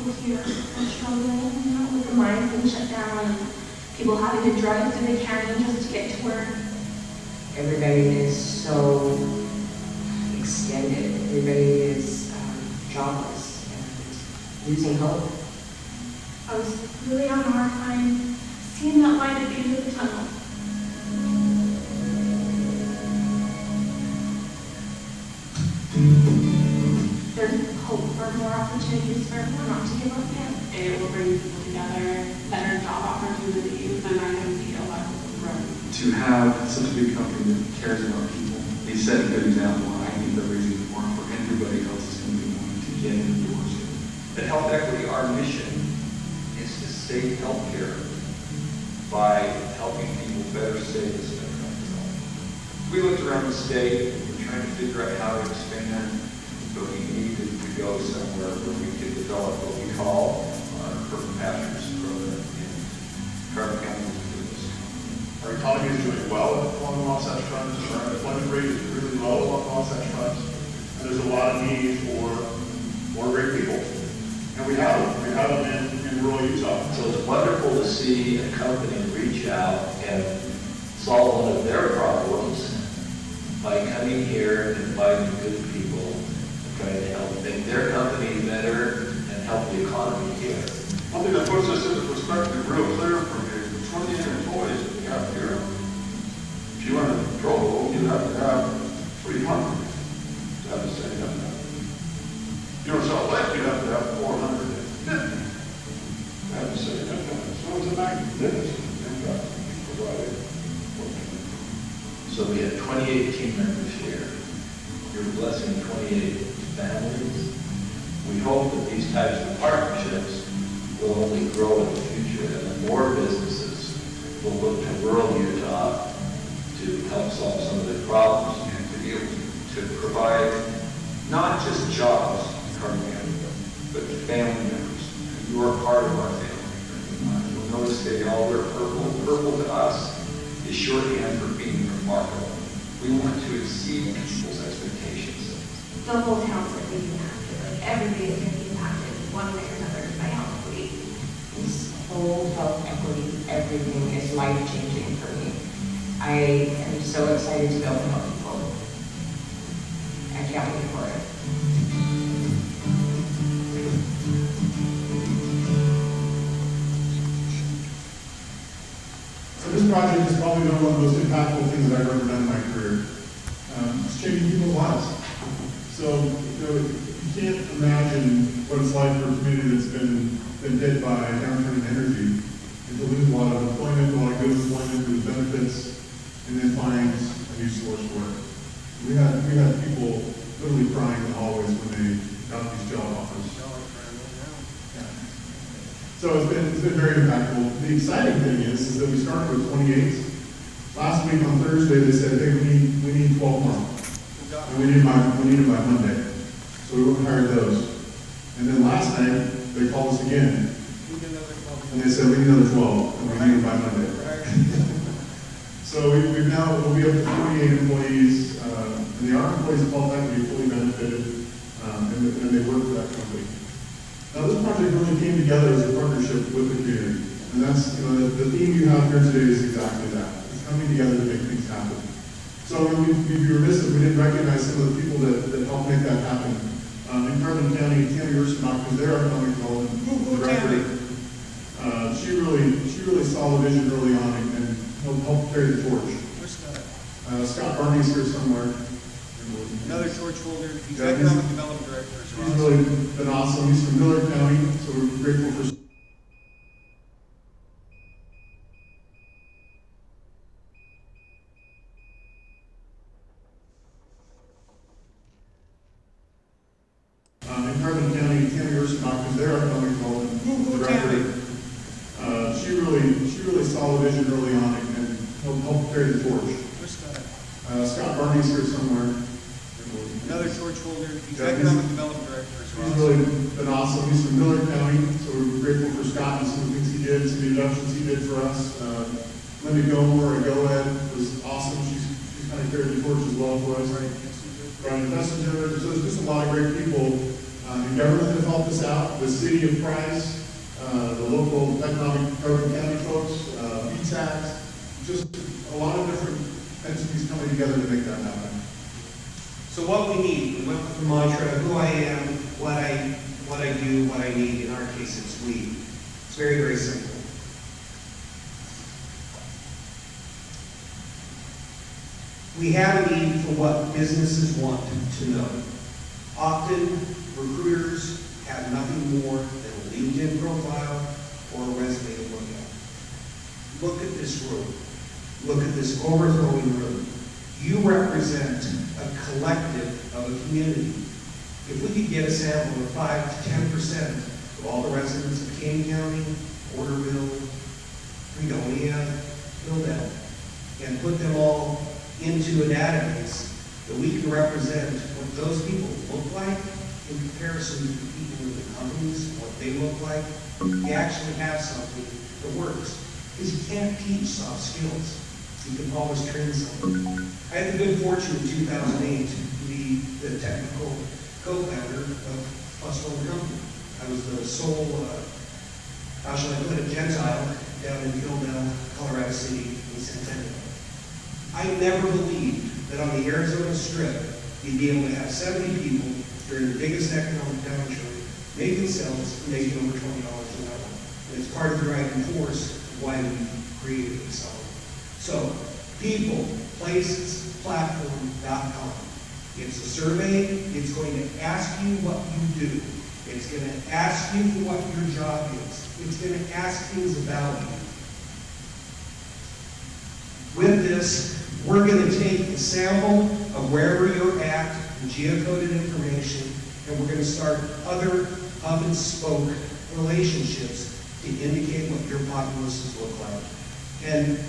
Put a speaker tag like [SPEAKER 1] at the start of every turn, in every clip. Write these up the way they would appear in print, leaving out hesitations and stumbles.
[SPEAKER 1] people here are struggling, you know, with the lines being shut down, people having to drive through the canyon just to get to work.
[SPEAKER 2] Everybody is so extended. Everybody is jobless and losing hope.
[SPEAKER 1] I was really having a hard time seeing that light at the end of the tunnel. There's hope for more opportunities for everyone not to give up yet.
[SPEAKER 3] It will bring people together, better job opportunities, and I can see a lot of growth.
[SPEAKER 4] To have such a big company that cares about people, they set a good example, and I think they're raising the bar for everybody else that's going to be wanting to get in the doors.
[SPEAKER 5] At Health Equity, our mission is to save healthcare by helping people better stay to spend health. We looked around the state, we're trying to figure out how to expand, but we needed to go somewhere where we could develop what we call our urban pastures program in Carter County.
[SPEAKER 6] Our economy is doing well along the Wasatch Front. Our unemployment rate is really low along the Wasatch Front. And there's a lot of need for more great people. And we have them. We have them in rural Utah.
[SPEAKER 7] So it's wonderful to see a company reach out and solve one of their problems by coming here and finding good people and trying to help make their company better and help the economy here.
[SPEAKER 6] One thing that puts us into perspective real clear for me, the 28 employees that we have here, if you want to control, you have to have 300 to have the same impact. You know, Salt Lake, you have to have 450 to have the same impact. So it's a magnificent impact provided.
[SPEAKER 7] So we have 28 team members here. You're blessing 28 families. We hope that these types of partnerships will only grow in the future, and that more businesses will look to rural Utah to help solve some of their problems.
[SPEAKER 5] And to be able to provide not just jobs in Carter County, but family members. You are part of our family. You'll notice they all wear purple. Purple to us is shorthand for being remarkable. We want to exceed people's expectations.
[SPEAKER 1] The whole town's like being impacted. Like everybody is going to be impacted one way or another by health equity.
[SPEAKER 2] This whole health equity, everything is life-changing for me. I am so excited to be able to help people. I can't wait for it.
[SPEAKER 8] So this project is probably one of the most impactful things that I've ever done in my career. It's changing people's lives. So, you know, you can't imagine what it's like for a community that's been hit by a downturn in energy, and to lose a lot of employment, a lot of good employment, lose benefits, and then find a new source of work. We had people literally crying in the hallways when they got these job offers. Yeah. So it's been very impactful. The exciting thing is that we started with 28. Last week on Thursday they said, hey, we need 12 more. And we need them by Monday. So we went and hired those. And then last night they called us again. And they said we need another 12 and we need them by Monday. So we'll be up to 48 employees, and our employees of Health Equity are fully benefited, and they work for that company. Now this project really came together as a partnership with the community, and that's, you know, the theme you have here today is exactly that. It's coming together to make things happen. So we'd be remiss if we didn't recognize some of the people that helped make that happen. In Carbon County, Tammy Ursenbach, because they're our economic development director. She really saw the vision early on and helped carry the torch. Scott Barney's here somewhere.
[SPEAKER 9] Another torch holder. He's
[SPEAKER 8] Yeah,
[SPEAKER 9] economic development director as well.
[SPEAKER 8] He's really been awesome. He's from Miller County, so we're grateful for. In Carbon County, Tammy Ursenbach, because they're our economic development director. She really saw the vision early on and helped carry the torch. Scott Barney's here somewhere.
[SPEAKER 9] Another torch holder. He's
[SPEAKER 8] Yeah,
[SPEAKER 9] economic development director as well.
[SPEAKER 8] He's really been awesome. He's from Miller County, so we're grateful for Scott and some of the things he did, some of the inductions he did for us. Linda Gilmore, a Go-Ed, was awesome. She's kind of carried the torch as well for us. Brian Messenger. So there's just a lot of great people The government have helped us out, the city of Price, the local economic Carbon County folks, BTAX, just a lot of different entities coming together to make that happen.
[SPEAKER 10] So what we need, we went with the mantra, who I am, what I do, what I need. In our case, it's we. It's very, very simple. We have a need for what businesses want to know. Often, recruiters have nothing more than a LinkedIn profile or a resume to look at. Look at this room. Look at this overflowing room. You represent a collective of a community. If we could get a sample of 5 to 10% of all the residents of Kane County, Porterville, Fredonia, Hillsdale, and put them all into a database, that we can represent what those people look like in comparison to the people in the companies, what they look like, we actually have something that works. Because you can't teach soft skills. You can always train someone. I had the good fortune in 2008 to be the technical co-founder of Plus One Company. I was the sole, how shall I put it, Gentile down in Hillsdale, Colorado City, in Centennial. I never believed that on the Arizona Strip, you'd be able to have 70 people during the biggest economic downturn make themselves making over $20 an hour. And it's part of the driving force of why we created this song. So, people, places, platform.com. It's a survey. It's going to ask you what you do. It's going to ask you what your job is. It's going to ask things about you. With this, we're going to take the sample of wherever you're at, the geocoded information, and we're going to start other hub and spoke relationships to indicate what your populaces look like. And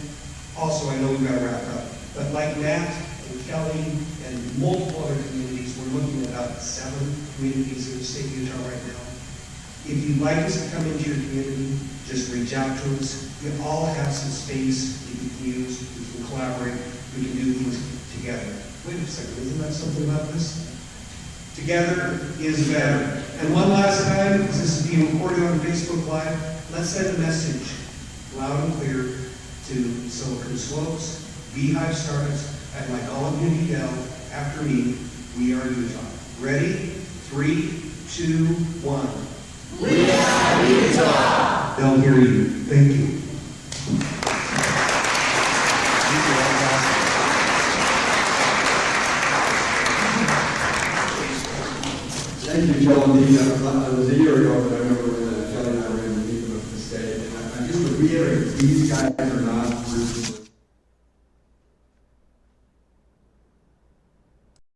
[SPEAKER 10] also, I know we've got to wrap up, but like Matt and Kelly and multiple other communities, we're looking at about 7 communities in the state of Utah right now. If you'd like us to come into your community, just reach out to us. We all have some space that you can use. We can collaborate. We can do things together. Wait a second, isn't that something about this? Together is better. And one last time, because this is being recorded on Facebook Live, let's send a message loud and clear to Silicon Slopes, Beehive Startups, and like all of you to yell after me, we are Utah. Ready? 3, 2, 1.
[SPEAKER 11] We are Utah!
[SPEAKER 10] They'll hear you. Thank you.
[SPEAKER 12] Thank you, Joel and Dean. It was a year ago, but I remember when Kelly and I were in the meeting of the state. And I just would reiterate, these guys are not ruthless.